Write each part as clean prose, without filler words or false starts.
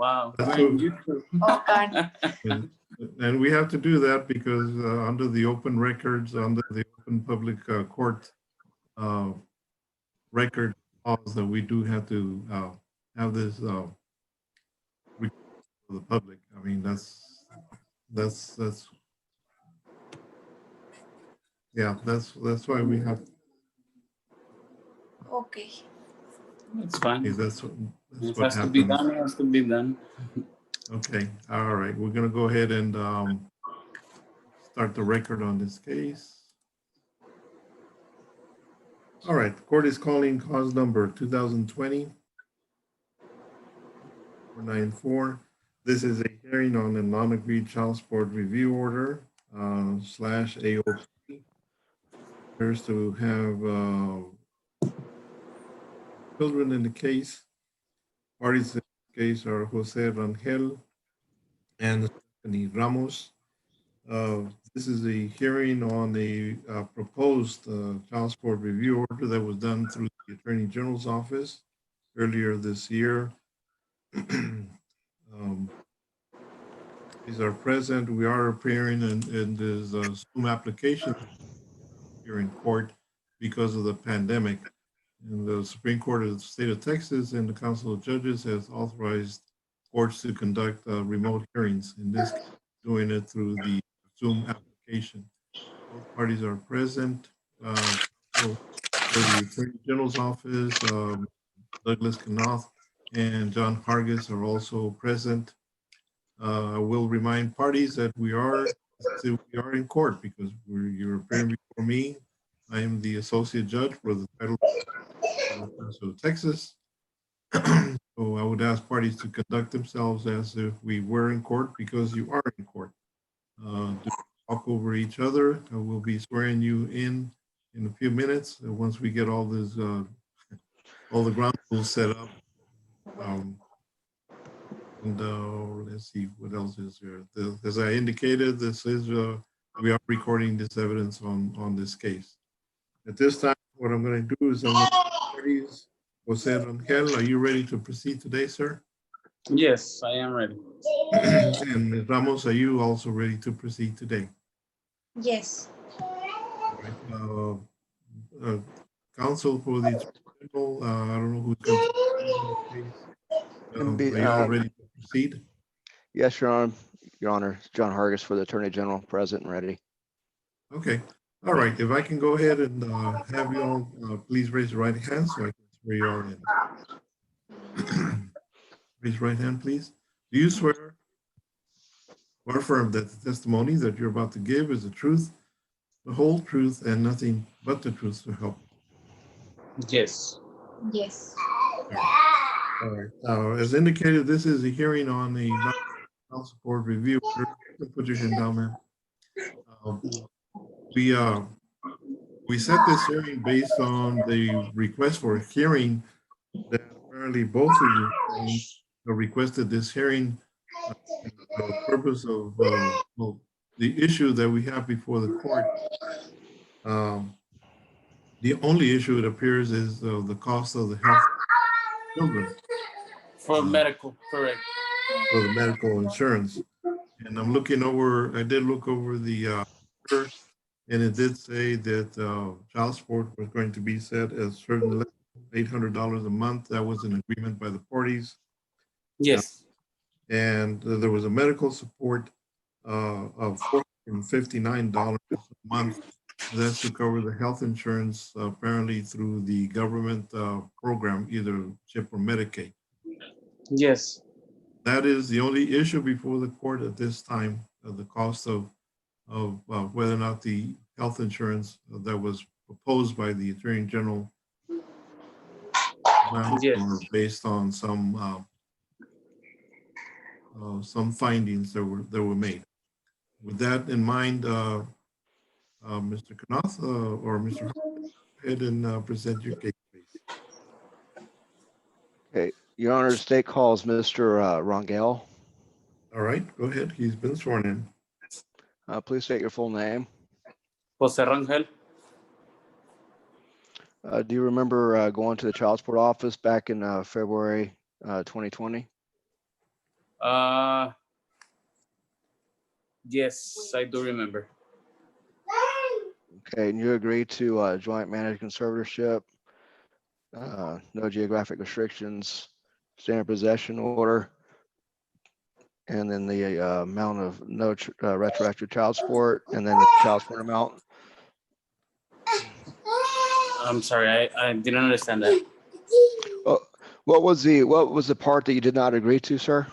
Wow, That's great. what- You too. Oh, God. And we have to do that because under the open records, under the open public court record laws, that we do have to have this for the public. I mean, that's yeah, that's why we have. Okay. It's fine. That's It what has to be happens. done. It has to be done. Okay, all right. We're gonna go ahead and start the record on this case. All right, the court is calling cause number 2020-494. This is a hearing on a non-agreed child support review order slash AOP. Appears to have children in the case. Parties in the case are Jose Rangel and Stephanie Ramos. This is a hearing on the proposed child support review order that was done through the Attorney General's office earlier this year. These are present. We are appearing in this Zoom application here in court because of the pandemic. And the Supreme Court of the State of Texas and the Council of Judges has authorized courts to conduct remote hearings. In this case, doing it through the Zoom application. Both parties are present. For the Attorney General's office, Douglas Knopf and John Hargis are also present. I will remind parties that we are in court because you're appearing before me. I am the associate judge for the title of Texas. So I would ask parties to conduct themselves as if we were in court because you are in court. Do talk over each other. I will be swearing you in a few minutes. Once we get all this, all the ground rules set up. Let's see what else is there. As I indicated, this is we are recording this evidence on this case. At this time, what I'm going to do is I'm going to parties. Jose Rangel, are you ready to proceed today, sir? Yes, I am ready. And Ms. Ramos, are you also ready to proceed today? Yes. All right. Counsel for the General, I don't know who's going to the case. Are you all ready to proceed? Yes, Your Honor. Your Honor, John Hargis for the Attorney General, present and ready. Okay. All right. If I can go ahead and have you all please raise your right hand so I can swear you all in. Raise your right hand, please. Do you swear or affirm that the testimony that you're about to give is the truth, the whole truth, and nothing but the truth to help? Yes. Yes. All right. As indicated, this is a hearing on the child support review. Put your hand down, man. We set this hearing based on the request for a hearing that apparently both of you requested this hearing. The purpose of well, the issue that we have before the court. The only issue it appears is the cost of the health children. For medical, correct. For the medical insurance. And I'm looking over, I did look over the order, and it did say that child support was going to be set at certain level, $800 a month. That was an agreement by the parties. Yes. And there was a medical support of $459 a month. That's to cover the health insurance, apparently through the government program, either CHIP or Medicaid. Yes. That is the only issue before the court at this time, the cost of whether or not the health insurance that was proposed by the Attorney General Yes. based on some findings that were made. With that in mind, Mr. Knath or Mr. Hart, go ahead and present your case, please. Okay, Your Honor, state calls Mr. Rangel. All right, go ahead. He's been sworn in. Please state your full name. Jose Rangel. Do you remember going to the child support office back in February 2020? Yes, I do remember. Okay, and you agree to joint managed conservatorship, no geographic restrictions, standard possession order, and then the amount of no retroactive child support, and then the child support amount. I'm sorry, I didn't understand that. Oh, what was the part that you did not agree to, sir?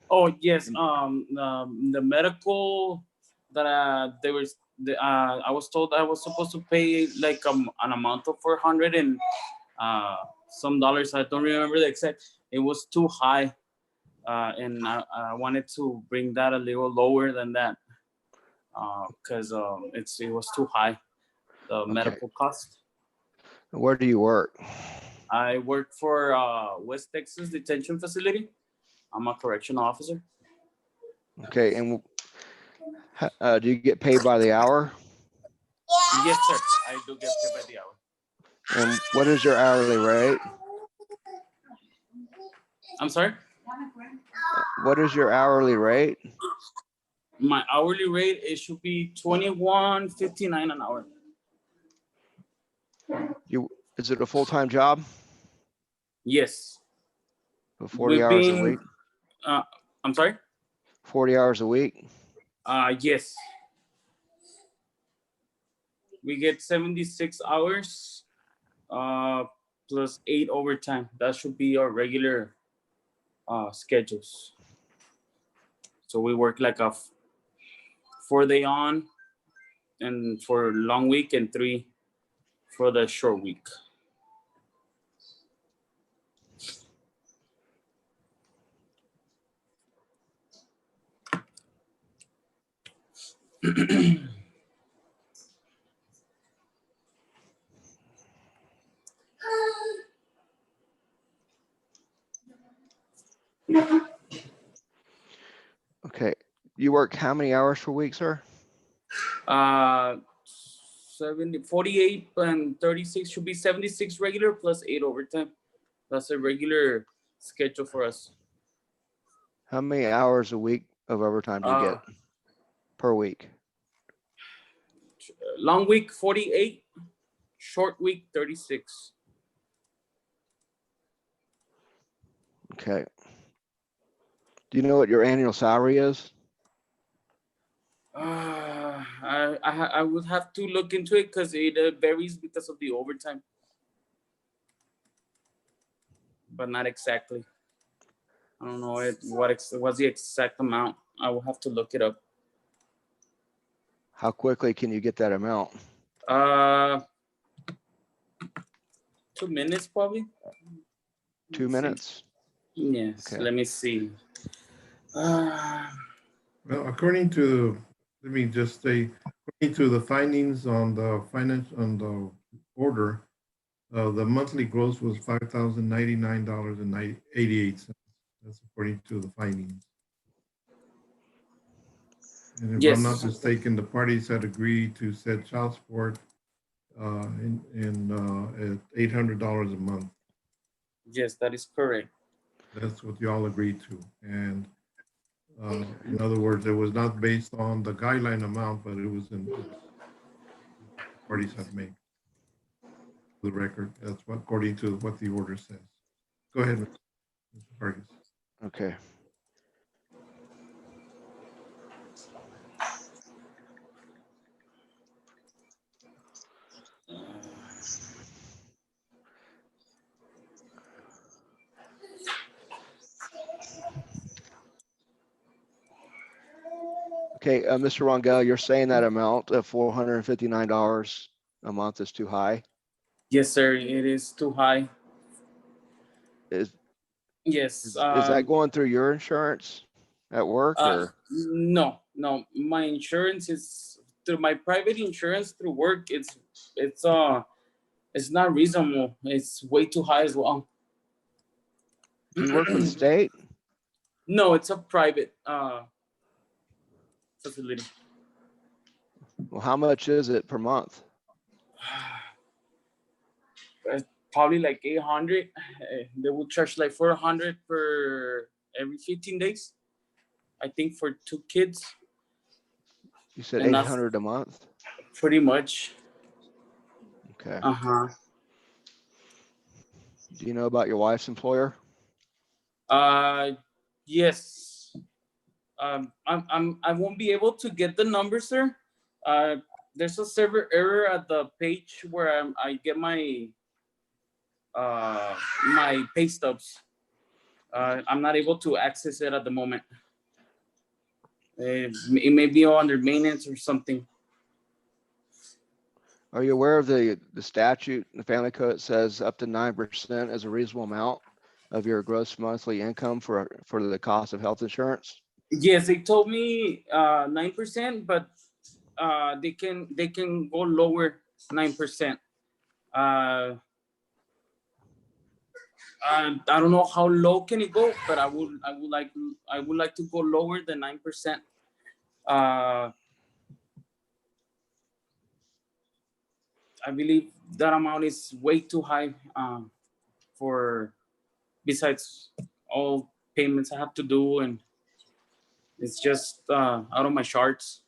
Oh yes, the medical that I was told I was supposed to pay like an amount of 400 and some dollars. I don't remember the exact. It was too high, and I wanted to bring that a little lower than that, because it was too high, the medical cost. Where do you work? I work for West Texas Detention Facility. I'm a correctional officer. Okay, and do you get paid by the hour? Yes, sir. I do get paid by the hour. And what is your hourly rate? I'm sorry? What is your hourly rate? My hourly rate, it should be $21.59 an hour. Is it a full-time job? Yes. For 40 We've hours a been, week? I'm sorry? 40 hours a week? Yes. We get 76 hours plus 8 overtime. That should be our regular schedules. So we work like a 4-day on and for long week and 3 for the short week. Okay. You work how many hours per week, sir? 48 and 36 should be 76 regular plus 8 overtime. That's a regular schedule for us. How many hours a week of overtime do you get per week? Long week 48, short week 36. Okay. Do you know what your annual salary is? I would have to look into it because it varies because of the overtime, but not exactly. I don't know what's the exact amount. I will have to look it up. How quickly can you get that amount? 2 minutes probably. 2 minutes? Yes. Okay. Let me see. Well, according to, let me just say, according to the findings on the order, the monthly gross was $5,099.88. That's according to the findings. And if I'm not mistaken, the parties had agreed to set child support at $800 a month. Yes, that is correct. That's what y'all agreed to. And in other words, it was not based on the guideline amount, but it was in parties have made the record. That's what, according to what the order says. Go ahead, Mr. Vargas. Okay. Okay, Mr. Rangel, you're saying that amount of $459 a month is too high? Yes, sir. It is too high. Yes. Is that going through your insurance at work or? No. My insurance is through my private insurance through work. It's not reasonable. It's way too high as well. Do you work for the state? No, it's a private facility. Well, how much is it per month? Probably like 800. They will charge like 400 per every 15 days. I think for 2 kids, You said and that's 800 a month? pretty much. Okay. Uh-huh. Do you know about your wife's employer? Yes. I won't be able to get the number, sir. There's a server error at the page where I get my my pay stubs. I'm not able to access it at the moment. It may be under maintenance or something. Are you aware of the statute, the family code says up to 9% is a reasonable amount of your gross monthly income for the cost of health insurance? Yes, they told me 9%, but they can go lower 9%. I don't know how low can it go, but I would like to go lower than 9%. I believe that amount is way too high for besides all payments I have to do, and it's just out of my charts.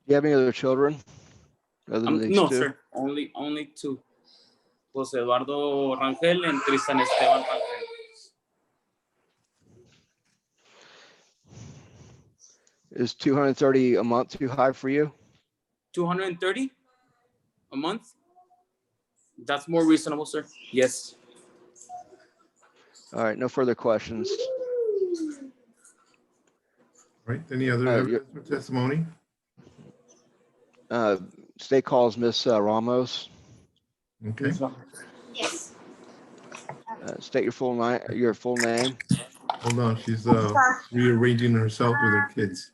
Do you have any other children other than these No, two? sir, only 2. Jose Eduardo Rangel and Tristan Esteban Rangel. Is 230 a month too high for you? 230 a month? That's more reasonable, sir. Yes. All right, no further questions. Right, any other evidence or testimony? State calls Miss Ramos. Okay, Yes. State your full name. hold on, she's rearranging herself with her kids.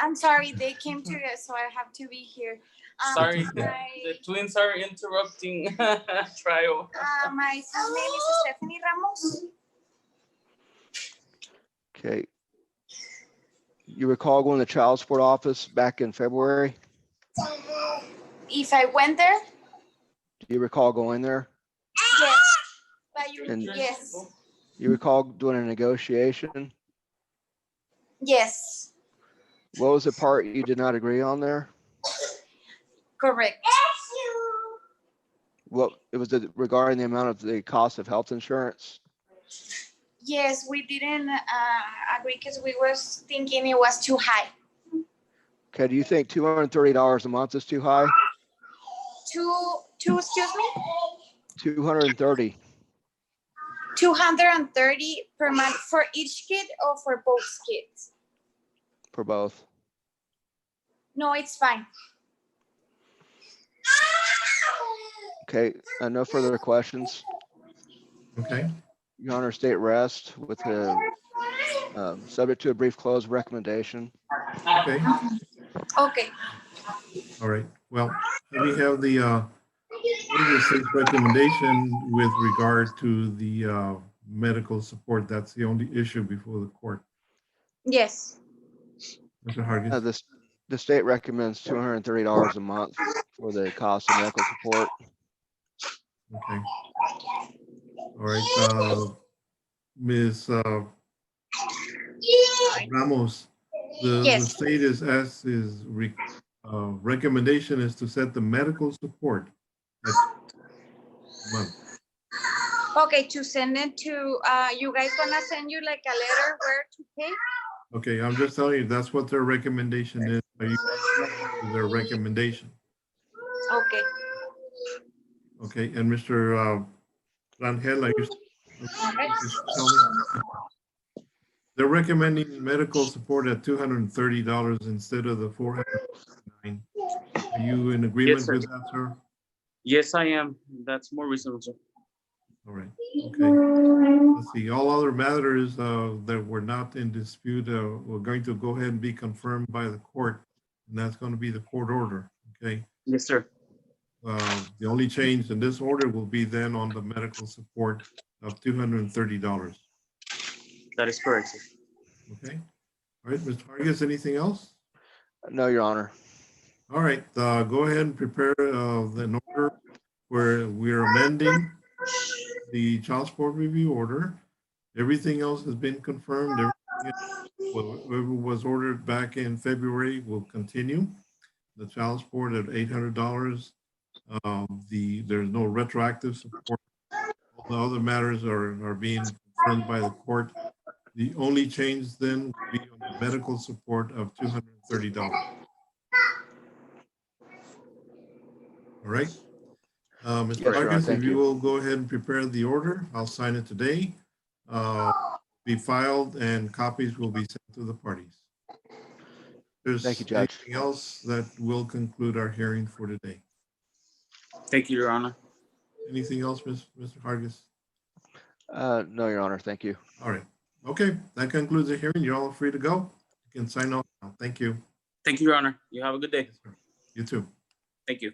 I'm sorry, they came to it, so I have to be here. Sorry, my, the twins are interrupting trial. my son's name is Stephanie Ramos. Okay. You recall going to the child support office back in February? If I went there, Do you recall going there? yes. But And- yes, You recall doing a negotiation? yes, What was the part you did not agree on there? correct. What it was regarding the amount of the cost of health insurance? Yes, we didn't agree because we was thinking it was too high. Okay, do you think $230 a month is too high? Two, excuse me? 230 230 per month for each kid or for both kids? for both. No, it's fine. Okay, no further questions. Okay, Your Honor, state rest with the subject to a brief close recommendation. okay, Okay. all right. Well, we have the state's recommendation with regard to the medical support. That's the only issue before the court. Yes. Mr. Hargis. The state recommends $230 a month for the cost of medical support. Okay. All right, Ms. Ramos, the Yes. state is asked, recommendation is to set the medical support at a month. Okay, to send it to, you guys gonna send you like a letter where to pay? Okay, I'm just telling you, that's what their recommendation is. Are you their recommendation? Okay. Okay, and Mr. Rangel, are you? Okay. Tell me. They're recommending medical support at $230 instead of the $409. Are you in agreement Yes, sir. with that, sir? Yes, I am. That's more reasonable, sir. All right, okay. Let's see, all other matters that were not in dispute, we're going to go ahead and be confirmed by the court, and that's going to be the court order, okay? Yes, sir. The only change in this order will be then on the medical support of $230, That is correct, sir. okay? All right, Mr. Vargas, anything else? No, Your Honor. All right, go ahead and prepare the order where we're amending the child support review order. Everything else has been confirmed. Everything Whatever was ordered back in February will continue. The child support at $800. There's no retroactive support. All the other matters are being confirmed by the court. The only change then will be on the medical support of $230. All right. Mr. Yes, Your Honor, Vargas, if thank you you. will go ahead and prepare the order, I'll sign it today. Be filed and copies will be sent to the parties. Thank you, There's Judge. anything else that will conclude our hearing for today? Thank you, Your Honor. Anything else, Mr. Vargas? No, Your Honor, thank you. All right. Okay, that concludes the hearing. You're all free to go. You can sign off now. Thank you. Thank you, Your Honor. You have a good day. You too. Thank you.